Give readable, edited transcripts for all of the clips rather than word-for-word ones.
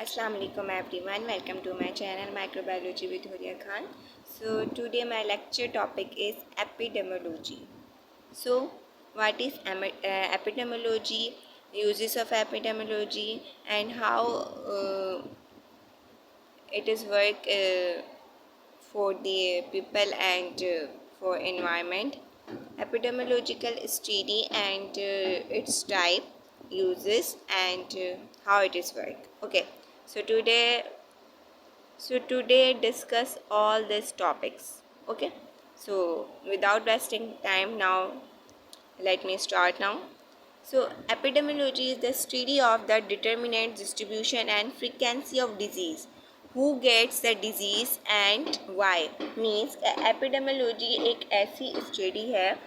Assalamu alaikum everyone, welcome to my channel Microbiology with Huria Khan. So today my lecture topic is epidemiology. So what is epidemiology, uses of epidemiology, and how it is work for the people and for environment. Epidemiological study and its type, uses, and how it is work. Okay, so today discuss all these topics. Okay, so without wasting time now, let me start now. So epidemiology is the study of the determinate distribution and frequency of disease, who gets the disease and why. Means epidemiology एक ऐसी study है,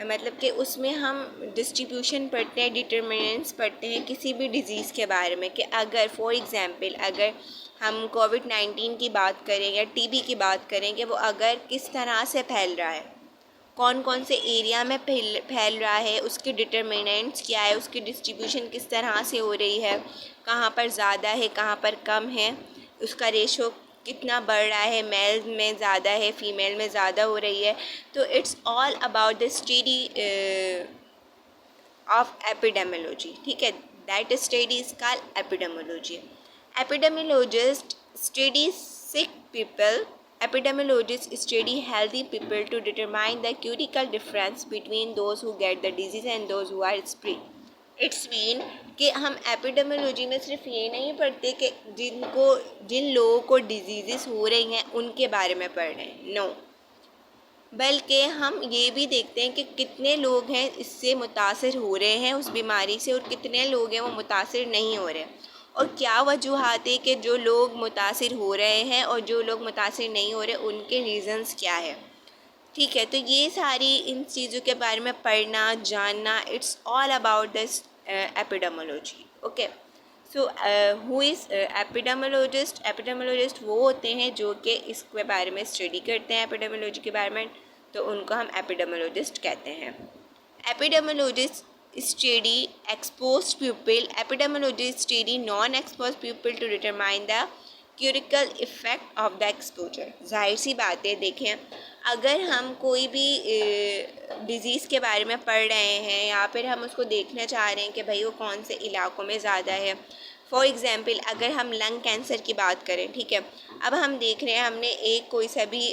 मतलब कि उसमें हम distribution पढ़ते हैं, determinants पढ़ते हैं किसी भी डिज़ीज़ के बारे में, कि अगर फॉर एग्ज़ाम्पल अगर हम कोविड-19 की बात करें या टीबी की बात करें कि वो अगर किस तरह से फैल रहा है, कौन कौन से एरिया में फैल रहा है, उसके डिटर्मिनेंट्स क्या है, उसकी डिस्ट्रीब्यूशन किस तरह से हो रही है, कहाँ पर ज़्यादा है कहाँ पर कम है, उसका रेशो कितना बढ़ रहा है, मेल में ज़्यादा है फीमेल में ज़्यादा हो रही है. तो it's all about the study of epidemiology. ठीक है, that study is called epidemiology. Epidemiologist study sick people. Epidemiologists study healthy people to determine the critical difference between those who get the disease and those who are free. It's mean कि हम epidemiology में सिर्फ ये नहीं पढ़ते कि जिन लोगों को डिजीज़ हो रही हैं उनके बारे में पढ़ रहे हैं, नो, बल्कि हम ये भी देखते हैं कि कितने लोग हैं इससे मुतासिर हो रहे हैं उस बीमारी से, और कितने लोग हैं वो मुतासिर नहीं हो रहे हैं, और क्या वजूहात है कि जो लोग मुतासिर हो रहे हैं और जो लोग मुतासिर नहीं हो रहे उनके रीज़न्स क्या है. ठीक है, तो ये सारी इन चीज़ों के बारे में पढ़ना जानना, it's all about this epidemiology. Okay, so who is epidemiologist. Epidemiologist वो होते हैं जो कि इसके बारे में स्टडी करते हैं एपिडेमियोलॉजी के बारे में, तो उनको हम एपिडेमियोलॉजिस्ट कहते हैं. Epidemiologist study exposed people. Epidemiologists study non-exposed people to determine the क्यूरिकल इफ़ेक्ट ऑफ द एक्सपोजर. जाहिर सी बात है, देखें अगर हम कोई भी डिज़ीज़ के बारे में पढ़ रहे हैं या फिर हम उसको देखना चाह रहे हैं कि भाई वो कौन से इलाकों में ज़्यादा है. फॉर एग्ज़ाम्पल अगर हम लंग कैंसर की बात करें, ठीक है, अब हम देख रहे हैं हमने एक कोई सा भी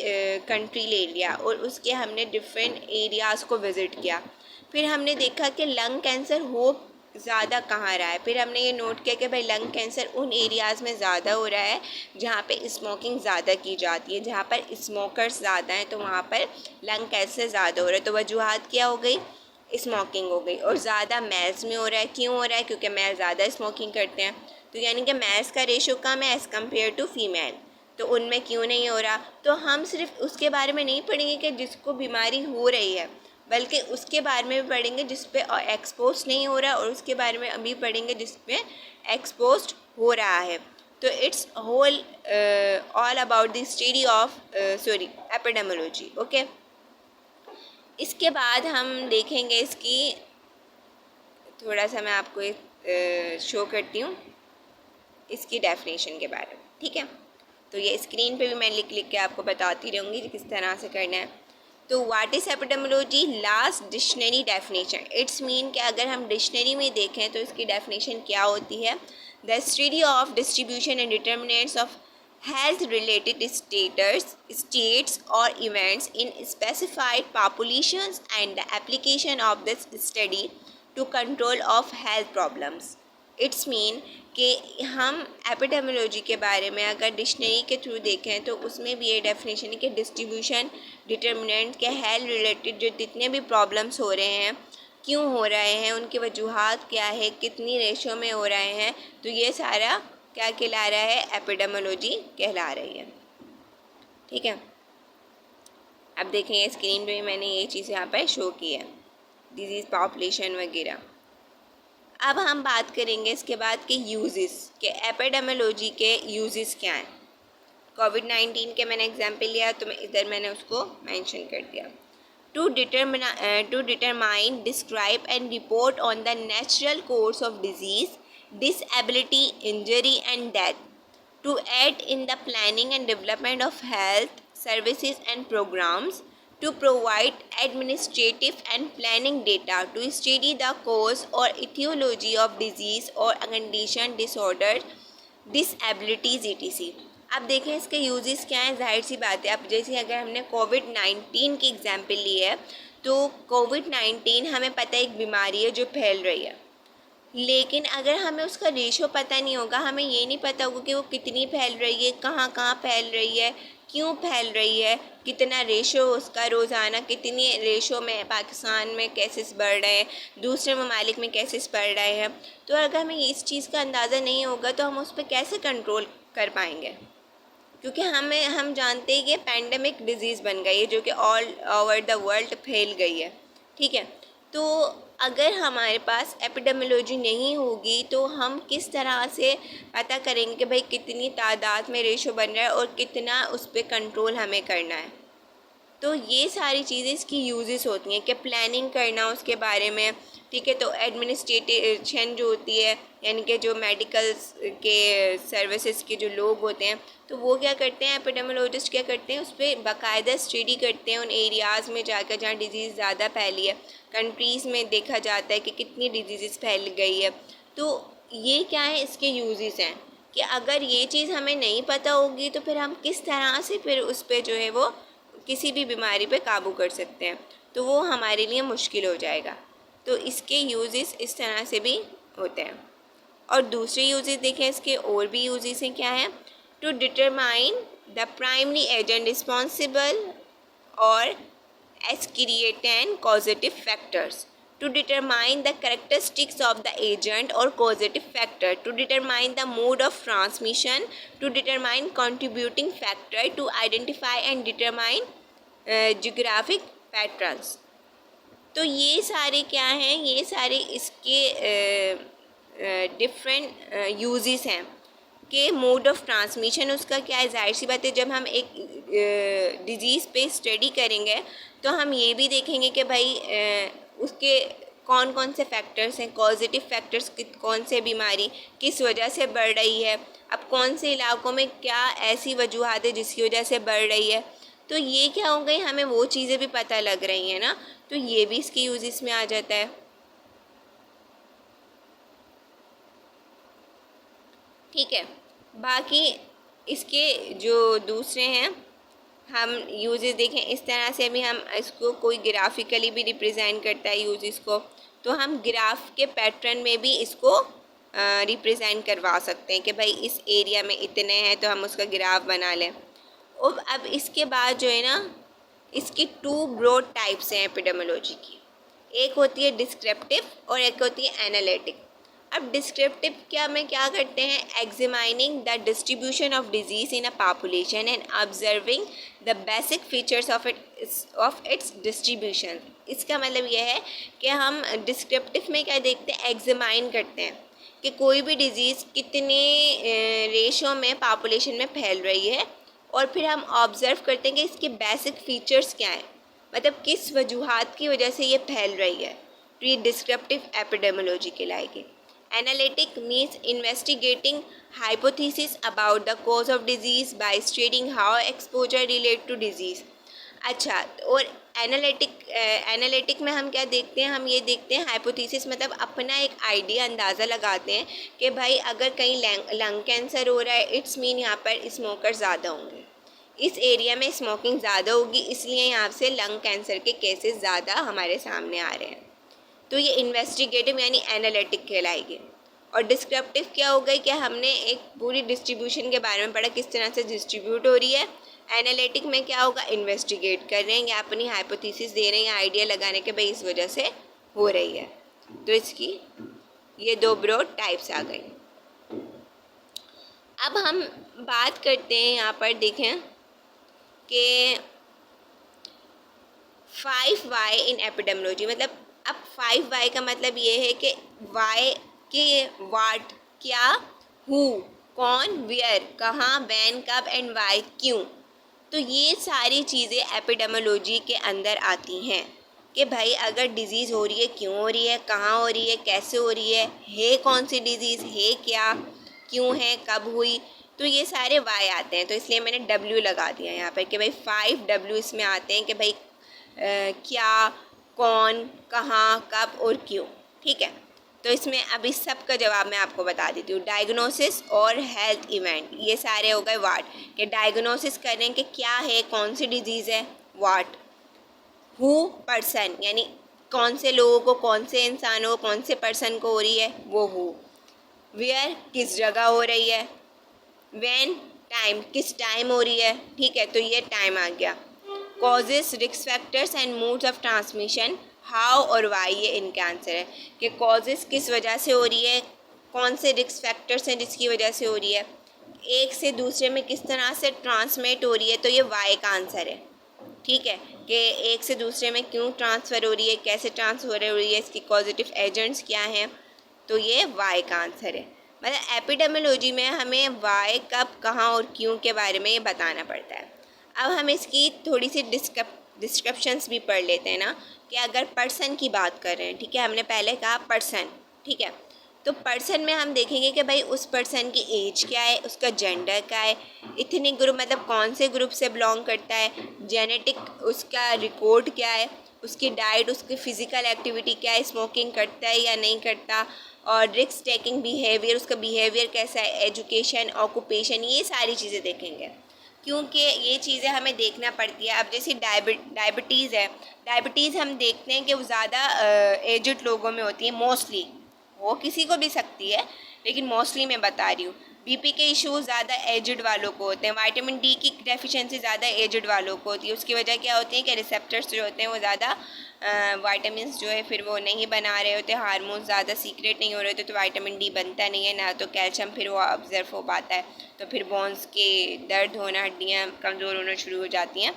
कंट्री ले लिया और उसके हमने डिफरेंट एरियाज़ को विज़िट किया, फिर हमने देखा कि लंग कैंसर हो ज़्यादा कहाँ रहा है. फिर हमने ये नोट किया कि भाई लंग कैंसर उन एरियाज़ में ज़्यादा हो रहा है जहाँ पे स्मोकिंग ज़्यादा की जाती है, जहाँ पर स्मोकर्स ज़्यादा हैं, तो वहाँ पर लंग कैंसर ज़्यादा हो रहा है. तो वजूहात क्या हो गई, स्मोकिंग हो गई. और ज़्यादा मेल्स में हो रहा है, क्यों हो रहा है, क्योंकि मेल ज़्यादा स्मोकिंग करते हैं, तो यानी कि मेल्स का रेशो कम है एज़ कम्पेयर टू फीमेल, तो उनमें क्यों नहीं हो रहा. तो हम सिर्फ उसके बारे में नहीं पढ़ेंगे कि जिसको बीमारी हो रही है, बल्कि उसके बारे में भी पढ़ेंगे जिस पे एक्सपोज नहीं हो रहा, और उसके बारे में अभी पढ़ेंगे जिस पे एक्सपोज हो रहा है. तो it's whole all about the study of epidemiology. Okay, इसके बाद हम देखेंगे इसकी, थोड़ा सा मैं आपको एक शो करती हूँ इसकी डेफिनेशन के बारे में. ठीक है, तो ये स्क्रीन पे भी मैं लिख लिख के आपको बताती रहूँगी कि किस तरह से करना है. तो what is epidemiology. Last dictionary definition. It's mean कि अगर हम डिक्शनरी में देखें तो इसकी डेफिनेशन क्या होती है. The study of distribution and determinants of health related states or events in specified populations and the application of this study to control of health problems. It's mean कि हम एपिडेमियोलॉजी के बारे में अगर डिक्शनरी के थ्रू देखें तो उसमें भी ये डेफिनेशन है कि डिस्ट्रीब्यूशन डिटर्मिनेंट के हेल्थ रिलेटेड जो जितने भी प्रॉब्लम्स हो रहे हैं, क्यों हो रहे हैं, उनकी वजूहात क्या है, कितनी रेशो में हो रहे हैं, तो ये सारा क्या कहला रहा है, एपिडेमियोलॉजी कहला रही है. ठीक है, अब देखेंगे स्क्रीन पे मैंने ये चीज़ यहाँ पर शो की है, डिजीज़ पॉपुलेशन वगैरह. अब हम बात करेंगे इसके बाद के यूजेस, के एपिडेमियोलॉजी के यूजेस क्या हैं. कोविड-19 के मैंने एग्जांपल लिया तो मैं इधर मैंने उसको मेंशन कर दिया. To determine describe and report on the natural course of disease disability, injury and death, to aid in the planning and development of health services and programs, to provide administrative and planning data, to study the cause or etiology of disease or condition, disorder, disabilities etc. अब देखें इसके uses क्या हैं। जाहिर सी बात है, अब जैसे अगर हमने कोविड-19 की एग्जांपल ली है, तो कोविड-19 हमें पता है एक बीमारी है जो फैल रही है, लेकिन अगर हमें उसका रेशो पता नहीं होगा, हमें ये नहीं पता होगा कि वो कितनी फैल रही है, कहाँ कहाँ फैल रही है, क्यों फैल रही है, कितना रेशो उसका, रोज़ाना कितनी रेशो में पाकिस्तान में केसेस बढ़ रहे हैं, दूसरे ममालिक में केसेस बढ़ रहे हैं, तो अगर हमें इस चीज़ का अंदाज़ा नहीं होगा तो हम उस पर कैसे कंट्रोल कर पाएंगे। क्योंकि हम जानते हैं कि पैंडमिक डिज़ीज़ बन गई है जो कि ऑल ओवर द वर्ल्ड फैल गई है, ठीक है। तो अगर हमारे पास एपिडेमियोलॉजी नहीं होगी तो हम किस तरह से पता करेंगे कि भाई कितनी तादाद में रेशो बन रहा है और कितना उस पर कंट्रोल हमें करना है। तो ये सारी चीज़ें इसकी यूजेस होती हैं कि प्लानिंग करना उसके बारे में, ठीक है। तो एडमिनिस्ट्रेशन जो होती है, यानी कि जो मेडिकल के सर्विसेज के जो लोग होते हैं, तो वो क्या करते हैं, एपिडेमियोलॉजिस्ट क्या करते हैं, उस पर बाकायदा स्टडी करते हैं उन एरियाज़ में जाकर जहाँ डिजीज़ ज़्यादा फैली है। कंट्रीज़ में देखा जाता है कि कितनी डिजीज़ फैल गई है। तो ये क्या है, इसके यूजेस हैं कि अगर ये चीज़ हमें नहीं पता होगी तो फिर हम किस तरह से फिर उस पर जो है वो किसी भी बीमारी पे काबू कर सकते हैं, तो वो हमारे लिए मुश्किल हो जाएगा। तो इसके यूजेस इस तरह से भी होते हैं। और दूसरे यूजेस देखें, इसके और भी यूजेस हैं, क्या है, to determine the primary agent responsible or excrete and causative factors, to determine the characteristics of the agent or causative factor, to determine the mode of transmission, to determine contributing factor, to identify and determine geographic patterns। तो ये सारे क्या हैं, ये सारे इसके different uses हैं कि मोड ऑफ ट्रांसमिशन उसका क्या है। जाहिर सी बात है, जब हम एक डिजीज़ पे स्टडी करेंगे तो हम ये भी देखेंगे कि भाई उसके कौन कौन से फैक्टर्स हैं, पॉजिटिव फैक्टर्स, कौन से बीमारी किस वजह से बढ़ रही है, अब कौन से इलाकों में क्या ऐसी वजूहात है जिसकी वजह से बढ़ रही है। तो ये क्या हो गई, हमें वो चीज़ें भी पता लग रही हैं ना, तो ये भी इसके यूजेस में आ जाता है, ठीक है। बाकी इसके जो दूसरे हैं हम यूजेस देखें, इस तरह से भी हम इसको कोई ग्राफिकली भी रिप्रेजेंट करता है यूजेस को, तो हम ग्राफ के पैटर्न में भी इसको रिप्रेजेंट करवा सकते हैं कि भाई इस एरिया में इतने हैं तो हम उसका ग्राफ बना लें। और अब इसके बाद जो है ना, इसकी टू ब्रॉड टाइप्स हैं एपिडेमियोलॉजी की, एक होती है डिस्क्रिप्टिव और एक होती है एनालिटिक। अब डिस्क्रिप्टिव क्या में क्या करते हैं, examining the distribution of disease in a population and observing the basic features of its distribution. इसका मतलब यह है कि हम डिस्क्रिप्टिव में क्या देखते हैं, एग्जामाइन करते हैं कि कोई भी डिज़ीज़ कितने रेशो में पॉपुलेशन में फैल रही है, और फिर हम ऑब्ज़र्व करते हैं कि इसके बेसिक फ़ीचर्स क्या हैं, मतलब किस वजूहात की वजह से ये फैल रही है। तो ये डिस्क्रिप्टिव एपिडेमियोलॉजी कहलाएगी। Analytic means investigating hypothesis about the cause of disease by studying how exposure relate to disease. अच्छा, और एनालिटिक में हम क्या देखते हैं, हम ये देखते हैं हाइपोथेसिस, मतलब अपना एक आइडिया, अंदाज़ा लगाते हैं कि भाई अगर कहीं लंग कैंसर हो रहा है, इट्स मीन यहाँ पर स्मोकर ज़्यादा होंगे, इस एरिया में स्मोकिंग ज़्यादा होगी, इसलिए यहाँ से लंग कैंसर के केसेस ज़्यादा हमारे सामने आ रहे हैं। तो ये इन्वेस्टिगेटिव यानी एनालिटिक कहलाएगी। और डिस्क्रिप्टिव क्या हो गई कि हमने एक पूरी डिस्ट्रीब्यूशन के बारे में पढ़ा, किस तरह से डिस्ट्रीब्यूट हो रही है। एनालिटिक में क्या होगा, इन्वेस्टिगेट कर रहे हैं या अपनी हाइपोथेसिस दे रहे हैं, आइडिया लगाने के भाई इस वजह से हो रही है। तो इसकी ये दो ब्रॉड टाइप्स आ गई। अब हम बात करते हैं, यहाँ पर देखें कि 5 वाई इन एपिडेमियोलॉजी, मतलब अब 5 वाई का मतलब ये है कि वाई के वाट क्या, हु कौन, वेयर कहाँ, व्हेन कब, एंड वाई क्यों। तो ये सारी चीज़ें एपिडेमियोलॉजी के अंदर आती हैं। कि भाई अगर डिज़ीज़ हो रही है, क्यों हो रही है, कहाँ हो रही है, कैसे हो रही है कौन सी डिज़ीज़ है, क्या, क्यों है, कब हुई, तो ये सारे वाई आते हैं। तो इसलिए मैंने डब्ल्यू लगा दिया यहाँ पर कि भाई 5 डब्ल्यू इसमें आते हैं कि भाई क्या, कौन, कहाँ, कब और क्यों। ठीक है, तो इसमें अब इस सब का जवाब मैं आपको बता देती हूँ। डायग्नोसिस और हेल्थ इवेंट, ये सारे हो गए वाट, कि डायग्नोसिस करें कि क्या है, कौन सी डिजीज़ है, वाट, हु पर्सन, यानी कौन से लोगों को, कौन से इंसानों को, कौन से पर्सन को हो रही है, वो हु, वेयर, किस जगह हो रही है, व्हेन, टाइम, किस टाइम हो रही है। ठीक है, तो ये टाइम आ गया। Causes, risk factors and modes of transmission, how और वाई, ये इनका आंसर है कि कॉजेस किस वजह से हो रही है, कौन से रिस्क फैक्टर्स हैं जिसकी वजह से हो रही है, एक से दूसरे में किस तरह से ट्रांसमिट हो रही है, तो ये वाई का आंसर है। ठीक है, कि एक से दूसरे में क्यों ट्रांसफ़र हो रही है, कैसे ट्रांसफ़र हो रही है, इसकी पॉजिटिव एजेंट्स क्या हैं, तो ये वाई का आंसर है। मतलब एपिडेमियोलॉजी में हमें वाई, कब, कहाँ और क्यों के बारे में ये बताना पड़ता है। अब हम इसकी थोड़ी सी डिस्क्रिप्शंस भी पढ़ लेते हैं ना, कि अगर पर्सन की बात कर रहे हैं, ठीक है, हमने पहले कहा पर्सन, ठीक है, तो पर्सन में हम देखेंगे कि भाई उस पर्सन की एज क्या है, उसका जेंडर क्या है, इथनिक ग्रुप मतलब कौन से ग्रुप से बिलोंग करता है, जेनेटिक उसका रिकॉर्ड क्या है, उसकी डाइट, उसकी फ़िज़िकल एक्टिविटी क्या है, स्मोकिंग करता है या नहीं करता, और रिस्क टेकिंग बिहेवियर, उसका बिहेवियर कैसा है, एजुकेशन, ऑक्यूपेशन, ये सारी चीज़ें देखेंगे, क्योंकि ये चीज़ें हमें देखना पड़ती है। अब जैसे डायबिटीज़ है, डायबिटीज़ हम देखते हैं कि वो ज़्यादा एजड लोगों में होती है मोस्टली, वो किसी को भी सकती है लेकिन मोस्टली मैं बता रही हूँ। बीपी के इश्यूज ज़्यादा एजड वालों को होते हैं, विटामिन डी की डेफिशिएंसी ज़्यादा एजड वालों को होती है। उसकी वजह क्या होती है कि रिसेप्टर्स जो होते हैं वो ज़्यादा विटामिन जो है फिर वो नहीं बना रहे होते, हार्मोन ज़्यादा सीक्रेट नहीं हो रहे होते, तो विटामिन डी बनता नहीं है ना, तो कैल्शियम फिर वो ऑब्जर्व हो पाता है, तो फिर बोन्स के दर्द होना, हड्डियाँ कमज़ोर होना शुरू हो जाती हैं।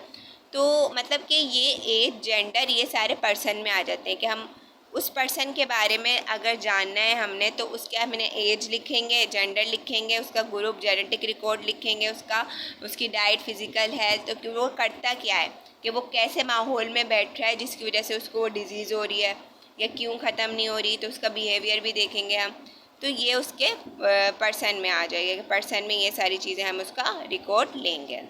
तो मतलब कि ये एज, जेंडर, ये सारे पर्सन में आ जाते हैं कि हम उस पर्सन के बारे में अगर जानना है हमने, तो उसके हमने एज लिखेंगे, जेंडर लिखेंगे, उसका ग्रुप, जेनेटिक रिकॉर्ड लिखेंगे, उसकी डाइट, फिज़िकल हेल्थ, तो कि वो करता क्या है, कि वो कैसे माहौल में बैठ रहा है जिसकी वजह से उसको वो डिज़ीज़ हो रही है या क्यों ख़त्म नहीं हो रही, तो उसका बिहेवियर भी देखेंगे हम। तो ये उसके पर्सन में आ जाएगा, पर्सन में ये सारी चीज़ें हम उसका रिकॉर्ड लेंगे।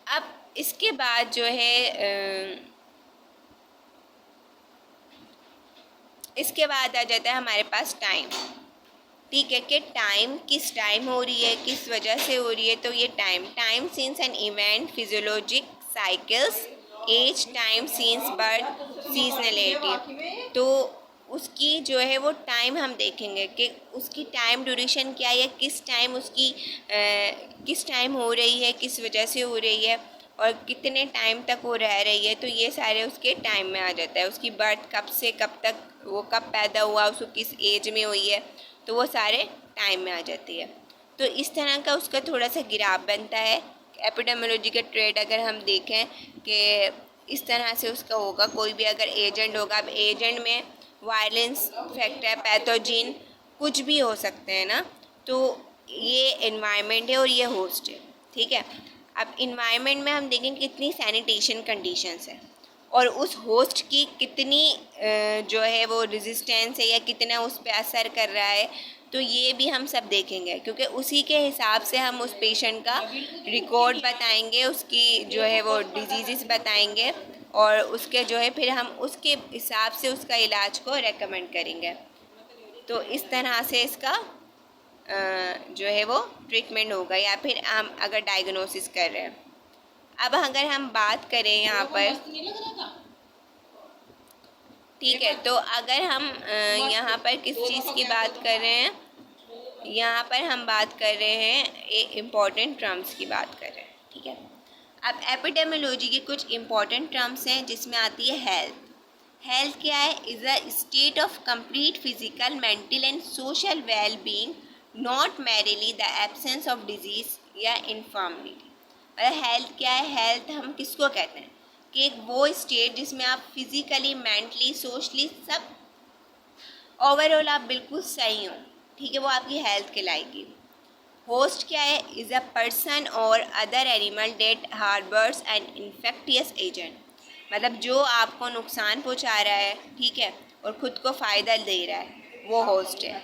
अब इसके बाद जो है इसके बाद आ जाता है हमारे पास टाइम। ठीक है, कि टाइम किस टाइम हो रही है, किस वजह से हो रही है, तो ये time since an event, physiologic cycles, age, time since birth, seasonality, तो उसकी जो है वो टाइम हम देखेंगे कि उसकी टाइम ड्यूरेशन क्या है, किस टाइम उसकी किस टाइम हो रही है, किस वजह से हो रही है, और कितने टाइम तक वो रह रही है, तो ये सारे उसके टाइम में आ जाता है। उसकी बर्थ कब से कब तक, वो कब पैदा हुआ, उसको किस एज में हुई है, तो वो सारे टाइम में आ जाती है। तो इस तरह का उसका थोड़ा सा ग्राफ बनता है। एपिडेमियोलॉजी का ट्रेड अगर हम देखें कि इस तरह से उसका होगा, कोई भी अगर एजेंट होगा, अब एजेंट में वायलेंस फैक्टर, पैथोजिन, कुछ भी हो सकते हैं ना, तो ये एनवायरनमेंट है और ये होस्ट है। ठीक है, अब इन्वायरमेंट में हम देखें कितनी सैनिटेशन कंडीशंस है और उस होस्ट की कितनी जो है वो रेजिस्टेंस है या कितना उस पर असर कर रहा है, तो ये भी हम सब देखेंगे, क्योंकि उसी के हिसाब से हम उस पेशेंट का रिकॉर्ड बताएंगे, उसकी जो है वो डिजीज़ बताएंगे, और उसके जो है फिर हम उसके हिसाब से उसका इलाज को रेकमेंड करेंगे। तो इस तरह से इसका जो है वो ट्रीटमेंट होगा, या फिर हम अगर डायग्नोसिस कर रहे हैं। अब अगर हम बात करें यहाँ पर, ठीक है, तो अगर हम यहाँ पर किस चीज़ की बात कर रहे हैं, यहाँ पर हम बात कर रहे हैं इम्पॉर्टेंट टर्म्स की बात कर रहे हैं। ठीक है, अब एपिडेमियोलॉजी के कुछ इम्पॉर्टेंट टर्म्स हैं जिसमें आती है हेल्थ। हेल्थ क्या है, is a state of complete physical, mental and social well being, not merrily the absence of disease या इन्फॉर्मिटी। हेल्थ क्या है, हेल्थ हम किसको कहते हैं कि एक वो स्टेट जिसमें आप फिज़िकली, मेंटली, सोशली सब ओवरऑल आप बिल्कुल सही हो। ठीक है, वो आपकी हेल्थ कहलाएगी। होस्ट क्या है, is a person or other animal that harbours and infectious agent. मतलब जो आपको नुकसान पहुंचा रहा है, ठीक है, और ख़ुद को फ़ायदा दे रहा है, वो होस्ट है।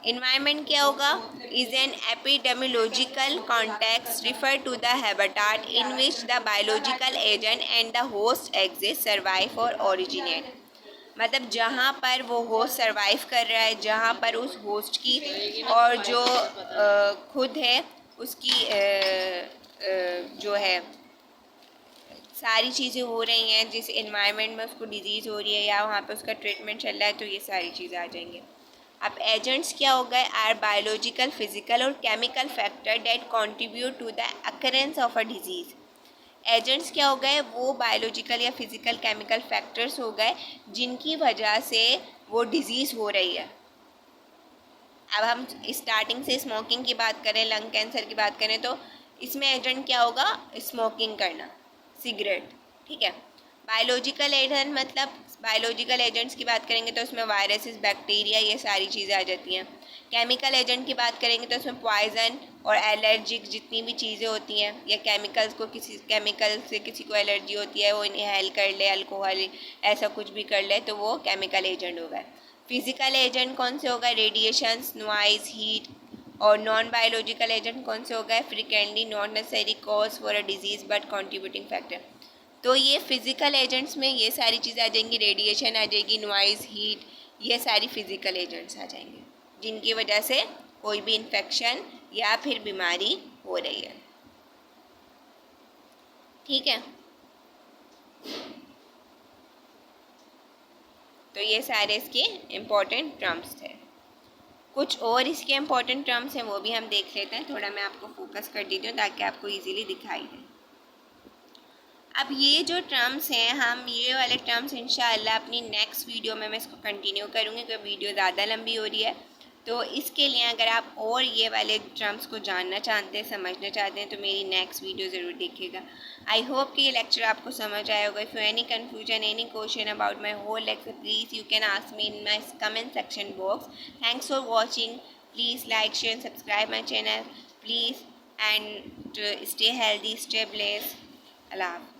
इन्वायरमेंट क्या होगा? Is an epidemiological context refer to the habitat in which the biological agent and the host exist, survive or originate. मतलब जहाँ पर वो होस्ट सर्वाइव कर रहा है, जहाँ पर उस होस्ट की और जो खुद है उसकी जो है सारी चीज़ें हो रही हैं, जिस इन्वायरमेंट में उसको डिजीज़ हो रही है या वहाँ पे उसका ट्रीटमेंट चल रहा है, तो ये सारी चीज़ें आ जाएंगी। अब एजेंट्स क्या हो गए? आर बायोलॉजिकल, फिजिकल और chemical factor that contribute to the occurrence of a disease. Agents क्या हो गए? वो बायोलॉजिकल या फिजिकल केमिकल फैक्टर्स हो गए जिनकी वजह से वो डिजीज़ हो रही है। अब हम स्टार्टिंग से स्मोकिंग की बात करें, लंग कैंसर की बात करें, तो इसमें एजेंट क्या होगा? स्मोकिंग करना, सिगरेट, ठीक है। बायोलॉजिकल एजेंट मतलब बायोलॉजिकल एजेंट्स की बात करेंगे तो उसमें वायरसेस, बैक्टीरिया, ये सारी चीज़ें आ जाती हैं। केमिकल एजेंट की बात करेंगे तो उसमें पॉइजन और एलर्जिक जितनी भी चीज़ें होती हैं, या केमिकल्स को, किसी केमिकल से किसी को एलर्जी होती है, वो इनहेल कर ले, अल्कोहल ऐसा कुछ भी कर ले, तो वो केमिकल एजेंट हो गए। फिजिकल एजेंट कौन से हो गए? Radiations, noise, heat. और नॉन बायोलॉजिकल एजेंट कौन से हो गए? Frequently not necessary cause for a disease but contributing factor. तो ये फिज़िकल एजेंट्स में ये सारी चीज़ें आ जाएंगी, रेडिएशन आ जाएगी, नॉइज़, हीट, ये सारी फिज़िकल एजेंट्स आ जाएंगे जिनकी वजह से कोई भी इन्फेक्शन या फिर बीमारी हो रही है, ठीक है। तो ये सारे इसके इम्पोर्टेंट टर्म्स थे। कुछ और इसके इम्पोर्टेंट टर्म्स हैं, वो भी हम देख लेते हैं। थोड़ा मैं आपको फोकस कर देती हूँ ताकि आपको इजीली दिखाई दे। अब ये जो टर्म्स हैं, हम ये वाले टर्म्स इंशाअल्लाह अपनी नेक्स्ट वीडियो में मैं इसको कंटिन्यू करूँगी, क्योंकि वीडियो ज़्यादा लंबी हो रही है। तो इसके लिए अगर आप और ये वाले टर्म्स को जानना चाहते हैं, समझना चाहते हैं, तो मेरी नेक्स्ट वीडियो ज़रूर देखिएगा। आई होप कि ये लेक्चर आपको समझ आया होगा। If you any confusion, any question about my whole lecture, please you can ask me in my comment section box. Thanks for watching. Please like, share, subscribe my channel please, and stay healthy, stay blessed. अल्लाह हाफ़िज़।